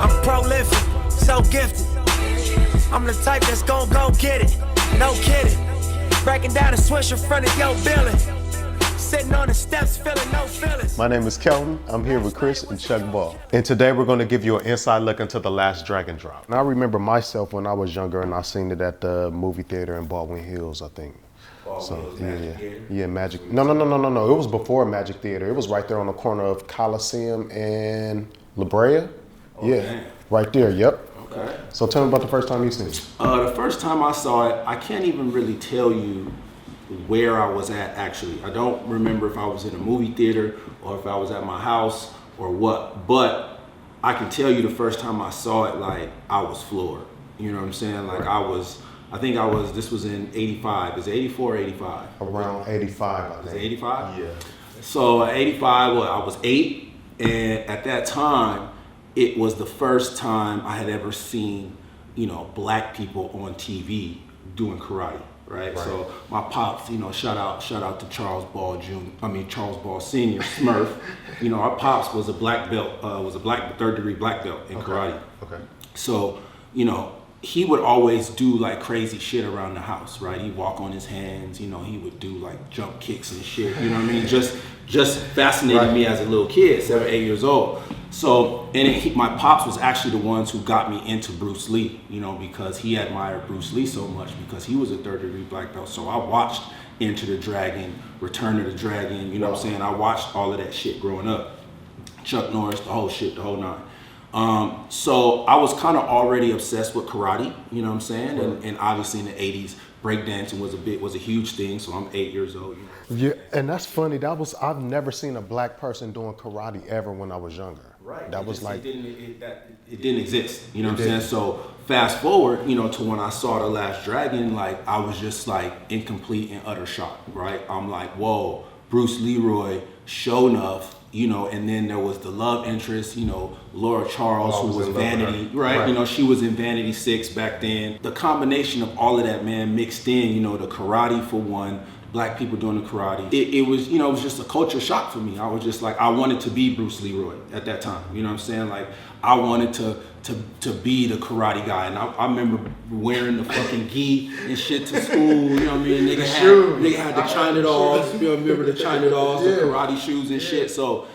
I'm prolific, so gifted. I'm the type that's gon' go get it, no kidding. Breaking down a switch in front of your building. Sitting on the steps, feeling no feelings. My name is Kelton. I'm here with Chris and Chuck Ball. And today we're going to give you an inside look into The Last Dragon Drop. And I remember myself when I was younger and I seen it at the movie theater in Baldwin Hills, I think. Magic. No. It was before Magic Theater. It was right there on the corner of Coliseum and La Brea. Man. Right there. Yep. Okay. So tell me about the first time you seen it. The first time I saw it, I can't even really tell you where I was at actually. I don't remember if I was in a movie theater or if I was at my house or what. But I can tell you the first time I saw it, like I was floored. You know what I'm saying? Like this was in 85. Is it 84 or 85? Around 85, I think. Is it 85? Yeah. So 85, I was 8. And at that time, it was the first time I had ever seen, black people on TV doing karate, right? So my pops, shout out to Charles Ball Senior, Smurf. Our pops was a black belt, third-degree black belt in karate. Okay. So, he would always do like crazy shit around the house, right? He'd walk on his hands, he would do like jump kicks and shit, you know what I mean? Just fascinated me as a little kid, 7, 8 years old. So, my pops was actually the ones who got me into Bruce Lee, because he admired Bruce Lee so much because he was a third-degree black belt. So I watched Enter the Dragon, Return of the Dragon, you know what I'm saying? I watched all of that shit growing up. Chuck Norris, the whole shit, the whole nine. So I was kind of already obsessed with karate, you know what I'm saying? And obviously in the 80s, breakdancing was a huge thing, so I'm 8 years old. Yeah, and that's funny. I've never seen a black person doing karate ever when I was younger. Right. It didn't exist. You know what I'm saying? So fast forward, to when I saw The Last Dragon, like I was just like in complete and utter shock, right? I'm like, whoa, Bruce Leroy, show enough. And then there was the love interest, Laura Charles, who was Vanity, right? She was in Vanity 6 back then. The combination of all of that, man, mixed in, the karate for one, black people doing the karate. It was, it was just a culture shock for me. I was just like, I wanted to be Bruce Leroy at that time. You know what I'm saying? Like, I wanted to be the karate guy. And I remember wearing the fucking gi and shit to school. You know what I mean? Nigga had the China dolls. Remember the China dolls, the karate shoes and shit. So,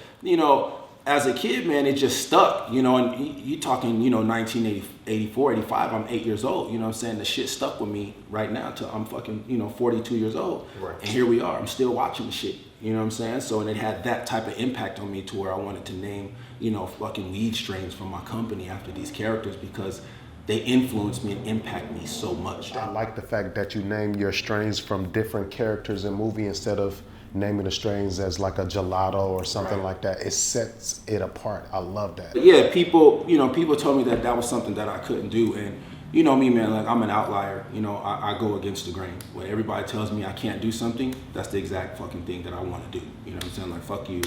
as a kid, man, it just stuck, and you talking, 1984, 85, I'm 8 years old, you know what I'm saying? The shit stuck with me right now till I'm fucking, 42 years old. Right. And here we are, I'm still watching the shit, you know what I'm saying? So, and it had that type of impact on me to where I wanted to name, fucking weed strains from my company after these characters because they influence me and impact me so much. I like the fact that you name your strains from different characters in movie instead of naming the strains as like a gelato or something like that. It sets it apart. I love that. Yeah, people told me that was something that I couldn't do. And you know me, man, like I'm an outlier. I go against the grain. When everybody tells me I can't do something, that's the exact fucking thing that I want to do. You know what I'm saying? Like, fuck you.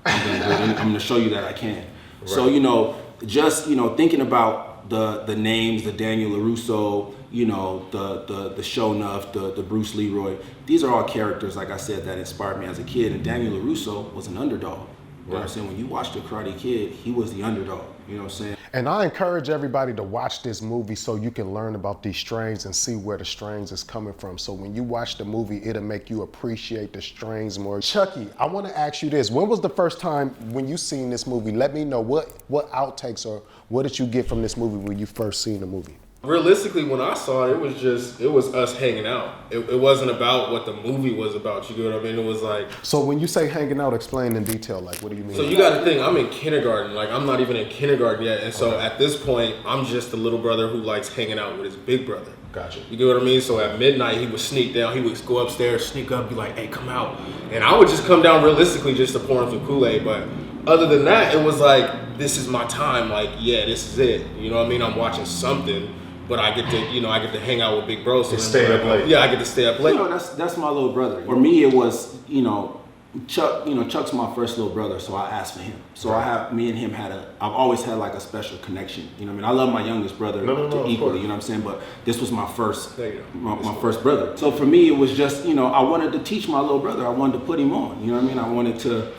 I'm gonna show you that I can. Right. So, just, thinking about the names, the Daniel LaRusso, the Shonuff, the Bruce Leroy. These are all characters, like I said, that inspired me as a kid. And Daniel LaRusso was an underdog. You know what I'm saying? When you watch The Karate Kid, he was the underdog. You know what I'm saying? And I encourage everybody to watch this movie so you can learn about these strains and see where the strains is coming from. So when you watch the movie, it'll make you appreciate the strains more. Chucky, I want to ask you this. When was the first time when you seen this movie? Let me know what outtakes or what did you get from this movie when you first seen the movie? Realistically, when I saw it, it was us hanging out. It wasn't about what the movie was about. You know what I mean? It was like. So when you say hanging out, explain in detail. Like, what do you mean? So you got to think, I'm in kindergarten. Like, I'm not even in kindergarten yet. And so at this point, I'm just the little brother who likes hanging out with his big brother. Gotcha. You get what I mean? So at midnight, he would sneak down. He would go upstairs, sneak up, be like, hey, come out. And I would just come down realistically just to pour him some Kool-Aid. But other than that, it was like, this is my time. Like, yeah, this is it. You know what I mean? I'm watching something. But I get to hang out with big bro. So stay up late. Yeah, I get to stay up late. That's my little brother. For me, it was, Chuck, Chuck's my first little brother, so I asked for him. So me and him I've always had like a special connection. You know what I mean? I love my youngest brother equally, you know what I'm saying? But this was my first, my first brother. So for me, it was just, I wanted to teach my little brother. I wanted to put him on, you know what I mean? I wanted to,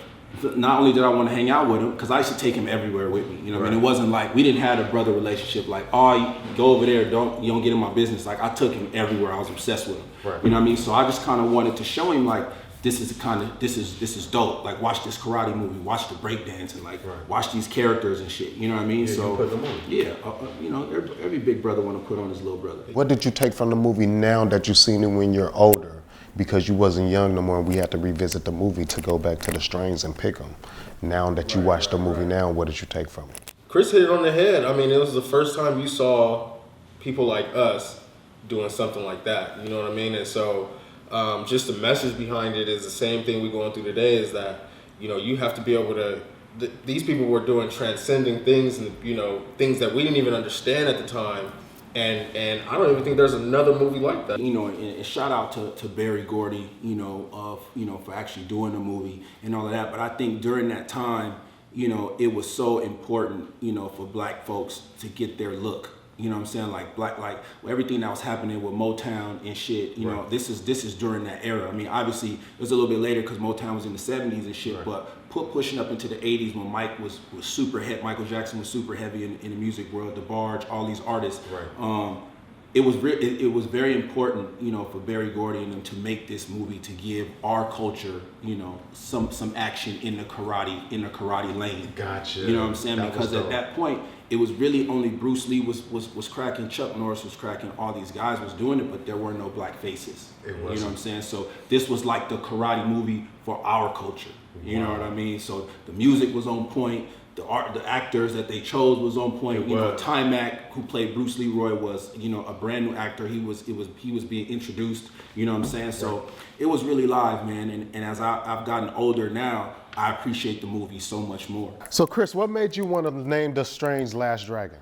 not only did I want to hang out with him, because I used to take him everywhere with me. You know what I mean? It wasn't like we didn't have a brother relationship. Like, oh, you go over there, you don't get in my business. Like, I took him everywhere. I was obsessed with him. Right. You know what I mean? So I just kind of wanted to show him like this is dope. Like, watch this karate movie, watch the breakdance, and like watch these characters and shit. You know what I mean? Yeah, so you put them on. yeah, you know, every big brother want to put on his little brother. What did you take from the movie now that you've seen it when you're older? Because you wasn't young no more, and we had to revisit the movie to go back to the strains and pick them. Now that you watch the movie now, what did you take from it? Chris hit it on the head. I mean, it was the first time you saw people like us doing something like that. You know what I mean? And so just the message behind it is the same thing we're going through today, is that, you know, you have to be able to, these people were doing transcending things, and, you know, things that we didn't even understand at the time. And I don't even think there's another movie like that. You know, and shout out to Barry Gordy, you know, for actually doing the movie and all of that. But I think during that time, you know, it was so important, you know, for black folks to get their look. You know what I'm saying? Like everything that was happening with Motown and shit, you know, this is during that era. I mean, obviously it was a little bit later because Motown was in the 70s and shit, but pushing up into the 80s when Mike was super heavy, Michael Jackson was super heavy in the music world, the Barge, all these artists. It was very important, you know, for Barry Gordy and them to make this movie to give our culture, you know, some action in the karate lane. Gotcha. You know what I'm saying? That Because at that point, it was really only Bruce Lee was cracking, Chuck Norris was cracking, all these guys was doing it, but there were no black faces. It wasn't. You know what I'm saying? So this was like the karate movie for our culture. You know what I mean? So the music was on point. The actors that they chose was on point. You know, Timac, who played Bruce Leroy, was, you know, a brand new actor. He was being introduced. You know what I'm saying? So it was really live, man. And as I've gotten older now, I appreciate the movie so much more. So Chris, what made you want to name The Strange Last Dragon?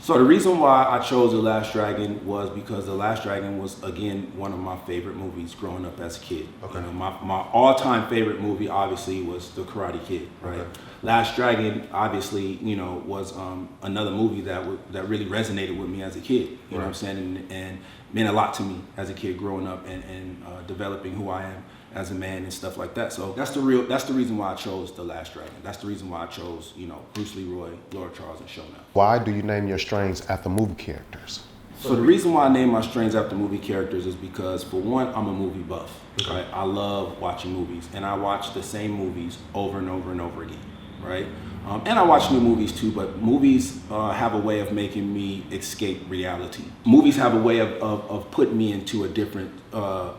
So the reason why I chose The Last Dragon was because The Last Dragon was, again, one of my favorite movies growing up as a kid. Okay. You know, my all-time favorite movie, obviously, was The Karate Kid, right? Okay. Last Dragon, obviously, you know, was another movie that really resonated with me as a kid. You know what I'm saying? And meant a lot to me as a kid growing up and developing who I am as a man and stuff like that. So that's the reason why I chose The Last Dragon. That's the reason why I chose, you know, Bruce Leroy, Laura Charles, and Shona. Why do you name your strains after movie characters? So the reason why I name my strains after movie characters is because, for one, I'm a movie buff. Right? I love watching movies, and I watch the same movies over and over and over again, right? And I watch new movies too, but movies have a way of making me escape reality. Movies have a way of putting me into a different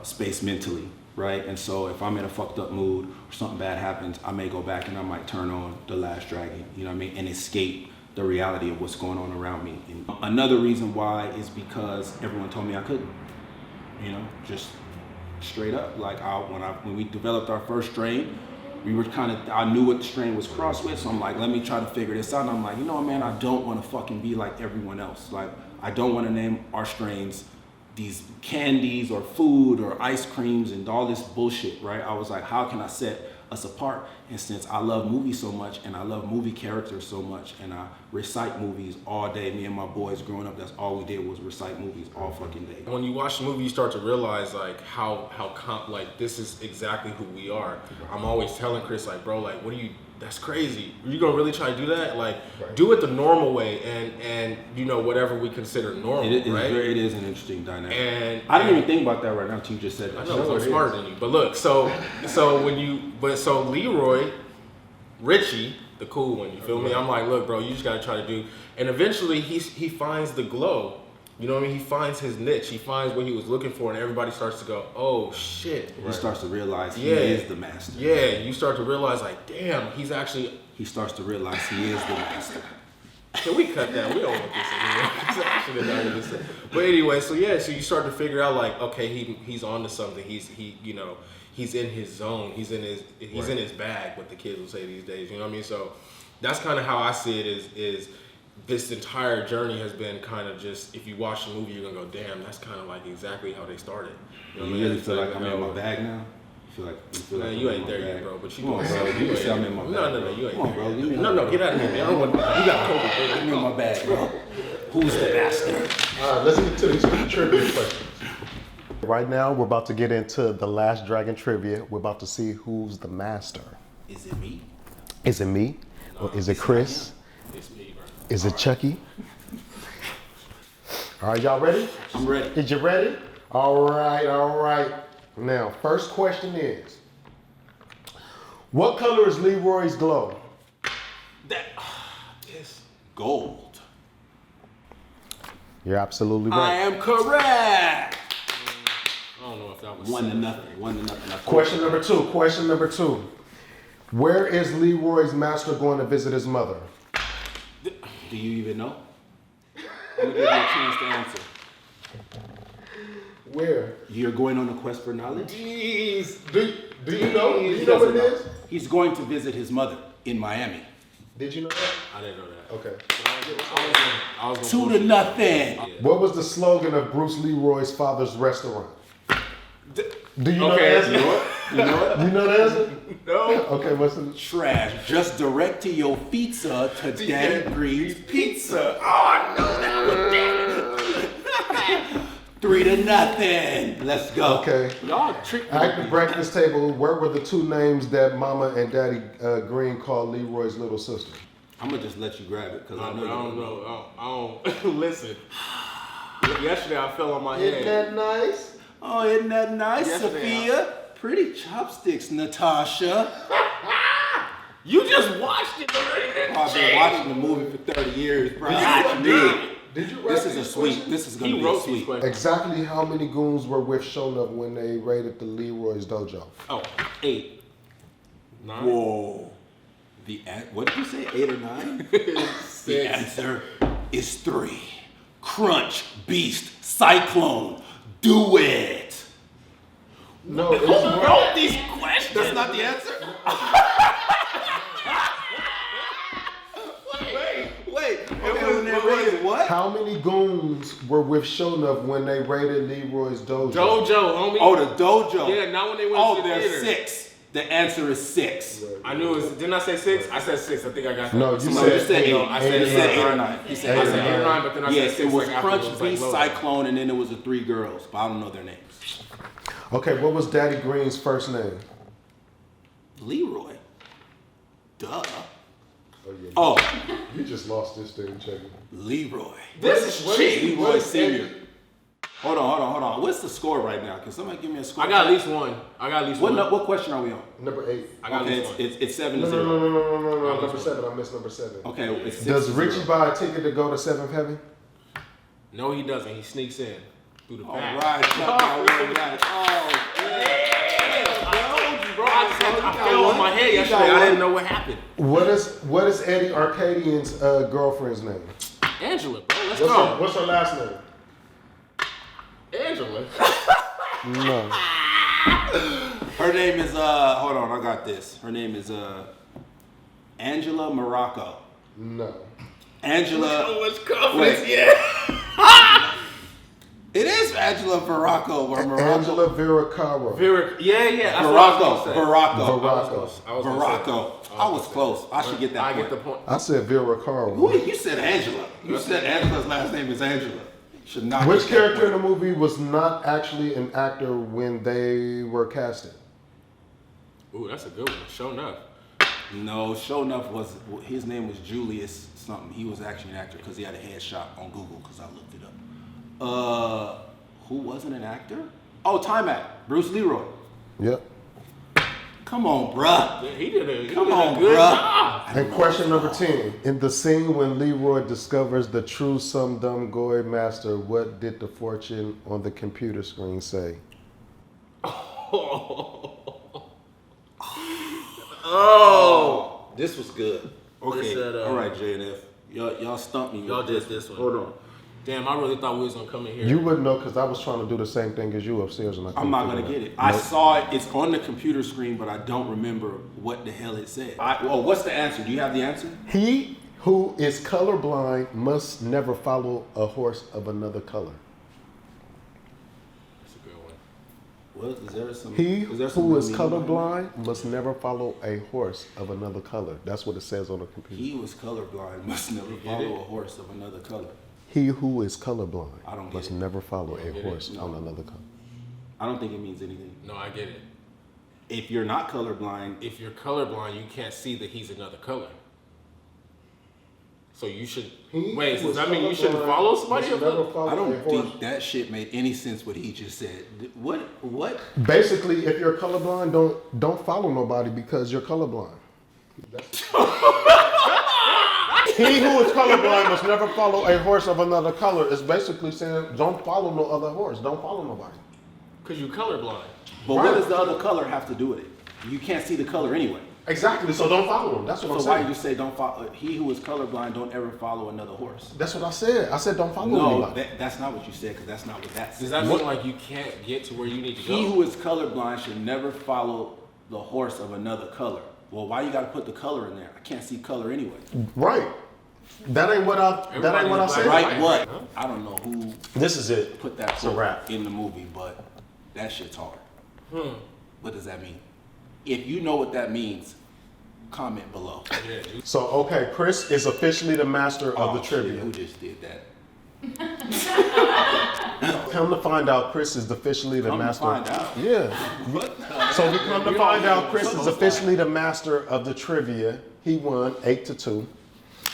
space mentally. Right? And so if I'm in a fucked up mood or something bad happens, I may go back and I might turn on The Last Dragon, you know what I mean, and escape the reality of what's going on around me. And another reason why is because everyone told me I couldn't, you know, just straight up. Like when we developed our first strain, I knew what the strain was crossed with, so I'm like, let me try to figure this out. And I'm like, you know what, man, I don't want to fucking be like everyone else. Like, I don't want to name our strains these candies or food or ice creams and all this bullshit, right? I was like, how can I set us apart? And since I love movies so much and I love movie characters so much and I recite movies all day, me and my boys growing up, that's all we did was recite movies all fucking day. When you watch the movie, you start to realize like like this is exactly who we are. I'm always telling Chris, like, bro, like, that's crazy. Are you gonna really try to do that? Like, do it the normal way, and you know, whatever we consider normal, right? It is an interesting dynamic. And I didn't even think about that right now until you just said that. I know, I'm smarter than you. But look, so Leroy, Richie, the cool one, you feel me? I'm like, look, bro, you just gotta try to do. And eventually, he finds the glow. You know what I mean? He finds his niche. He finds what he was looking for, and everybody starts to go, oh, shit. He starts to realize he is the master. Yeah, you start to realize, like, damn, he starts to realize he is the master. Can we cut that? We don't want this in here. But anyway, so you start to figure out, like, okay, he's on to something. He's in his zone. He's in his bag, what the kids will say these days. You know what I mean? So that's kind of how I see it is this entire journey has been kind of just, if you watch the movie, you're gonna go, damn, that's kind of like exactly how they started. You know what I mean? You really feel like I'm in my bag now? You feel like you ain't there yet, bro. But you come on, bro. You say I'm in my bag. No, you ain't. Come on, bro. No, get out of here, man. I don't want. You got COVID, bro. Give me my bag, bro. Who's the master? All right, let's get to these trivia questions. Right now, we're about to get into The Last Dragon trivia. We're about to see who's the master. Is it me? Is it me? Or is it Chris? It's me, bro. Is it Chucky? All right, y'all ready? I'm ready. Is you ready? All right. Now, first question is, what color is Leroy's glow? It's gold. You're absolutely I right. am correct. I don't know if that was 1-0. Question number two. Where is Leroy's master going to visit his mother? Do you even know? I'm gonna give you a chance to answer. Where? You're going on a quest for knowledge? Jeez. Do you know? Do you know what it is? He's going to visit his mother in Miami. Did you know that? I didn't know that. Okay. I was 2-0. What was the slogan of Bruce Leroy's father's restaurant? Do you know Okay. the answer? You know what? You know the answer? No. Okay, what's the... Trash. Just direct to your pizza to Daddy Green's Pizza. Oh, I know that one. 3-0. Let's go. Okay. Y'all tricked me. At the breakfast table, where were the two names that Mama and Daddy Green called Leroy's little sister? I'm gonna just let you grab it because I know you don't know. I don't listen. Yesterday I fell on my head. Isn't that nice? Oh, isn't that nice, Yesterday, Sophia? Pretty chopsticks, Natasha. You just watched it already. I've been watching the movie for 30 years, bro. Did you write This is a these sweet. questions? This is gonna He be a wrote these sweet. questions. Exactly how many goons were with Shonuff when they raided the Leroy's dojo? Oh, 8. 9. Whoa. What did you say? 8 or 9? The 6. answer is 3. Crunch, Beast, Cyclone. Do it. No, it's Who wrote these questions? That's not the answer. Wait. Okay, when they raided what? How many goons were with Shonuff when they raided Leroy's dojo? Dojo, homie. Oh, the dojo. Yeah, not when they went Oh, to the there's theater. 6. The answer is 6. I knew it was. Didn't I say 6? I said 6. I think I got that. No, you No, said you said 8. eight. I said You said 8 or 9. 9. You I said said 8 or 8 or 9, but then I said Yes, 6. it was like, afterwards, Crunch, like, Beast, low. Cyclone, and then it was the 3 girls, but I don't know their names. Okay, what was Daddy Green's first name? Leroy. Duh. yeah. Oh, You just lost this thing, check it. Leroy. This is cheap. Leroy Senior. Hold on. What's the score right now? Can somebody give me a score? I got at least one. What question are we on? Number 8. I got at Okay, least one. it's 7-0. No. Number 7. I missed number 7. Okay, it's 6 Does Richie buy a ticket to go to 7th Heaven? No, he doesn't. He sneaks in through the All back. right, Chuck, I won that. Oh, Bro, I fell on my head yesterday. I didn't know what happened. What is Eddie Arcadian's girlfriend's name? Angela, bro. Let's go. What's her last name? Angela. No. Her name is hold on, I got this. Her name is Angela Morocco. No. Angela. So much confidence, Wait. yeah. It is Angela Morocco or Morocco. Angela Viracaro. Yeah. That's what I was gonna say. Morocco. I was close. I should get that I point. get the point. I said Viracaro. Who? You said Angela. You said Angela's last name is Angela. Should not. Which get that character in point. the movie was not actually an actor when they were casted? Ooh, that's a good one. Show enough. No, Shonuff was. His name was Julius something. He was actually an actor because he had a headshot on Google because I looked it up. Who wasn't an actor? Oh, Time Act. Bruce Leroy. Yep. Come on, bruh. Yeah, he did a Come good on, job. And question number 10. In the scene when Leroy discovers the true Sum Dum Goy master, what did the fortune on the computer screen say? Oh. This was good. Okay. This said, all right, JNF. Y'all stumped me. Y'all with did this one. Hold on. Damn, I really thought we was gonna come in here. You wouldn't know because I was trying to do the same thing as you upstairs. And I'm not gonna get it. I saw it. It's on the computer screen, but I don't remember what the hell it said. What's the answer? Do you have the answer? He who is colorblind must never follow a horse of another color. That's a good one. Well, is there some? He is there some who is meaning behind it? colorblind must never follow a horse of another color. That's what it says on the computer. He was colorblind. Must never follow a horse of another color. He who is colorblind I don't get must it. never follow a get it? horse No. on another color. I don't think it means anything. No, I get it. If you're not colorblind, If you're colorblind, you can't see that he's another color. So you should. Wait, does that mean you shouldn't follow somebody? I don't think that shit made any sense what he just said. What? Basically, if you're colorblind, don't follow nobody because you're colorblind. He who is colorblind must never follow a horse of another color. It's basically saying don't follow no other horse. Don't follow nobody. Because you're colorblind. But what does the other color have to do with it? You can't see the color anyway. Exactly. So don't follow him. That's what I'm So why saying. did you say don't follow? He who is colorblind don't ever follow another horse. That's what I said. I said don't follow No, anybody. that's not what you said because that's not what that Does says. that mean like you can't get to where you need to go? He who is colorblind should never follow the horse of another color. Well, why you got to put the color in there? I can't see color anyway. Right. That ain't what I said. Right? What? I don't know who This is it. put that It's a wrap. quote in the movie, but that shit's hard. What does that mean? If you know what that means, comment below. Yeah, dude. So okay, Chris is officially the master of the Shit, trivia. who just did that? Come to find out, Chris is officially the Come to master. find out? Yeah. So we come to find out, Chris is officially the master of the trivia. He won 8-2.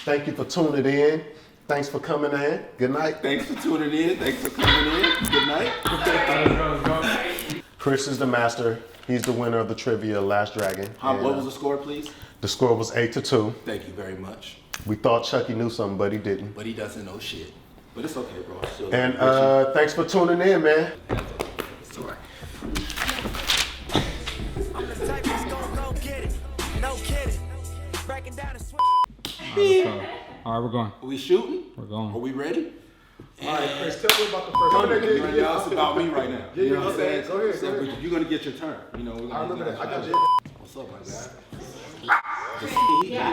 Thank you for tuning in. Thanks for coming in. Good night. Thanks for tuning in. Thanks for coming in. Good night. Chris is the master. He's the winner of the trivia, Last Dragon. And, What was the score, please? the score was 8-2. Thank you very much. We thought Chucky knew something, but he didn't. But he doesn't know shit. But it's okay, bro. I still And appreciate thanks for tuning in, man. it. It's all right. I'm the type that's gon' go get it. No kidding. Breaking down the switch. All right, we're going. Are we shooting? We're going. Are we ready? All right, Chris, tell me about the first Right now, it's about me right now. You know what I'm okay. saying? Go ahead, So, go ahead. you're gonna get your turn. You know, we're gonna, I remember that. I got you. What's up, my guy?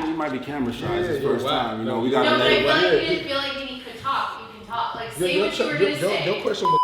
He might be camera shy. It's his first time. You know, we gotta No, but let I it feel run. like you didn't feel like you could talk. You can talk. Like, say what you were gonna say. Your question was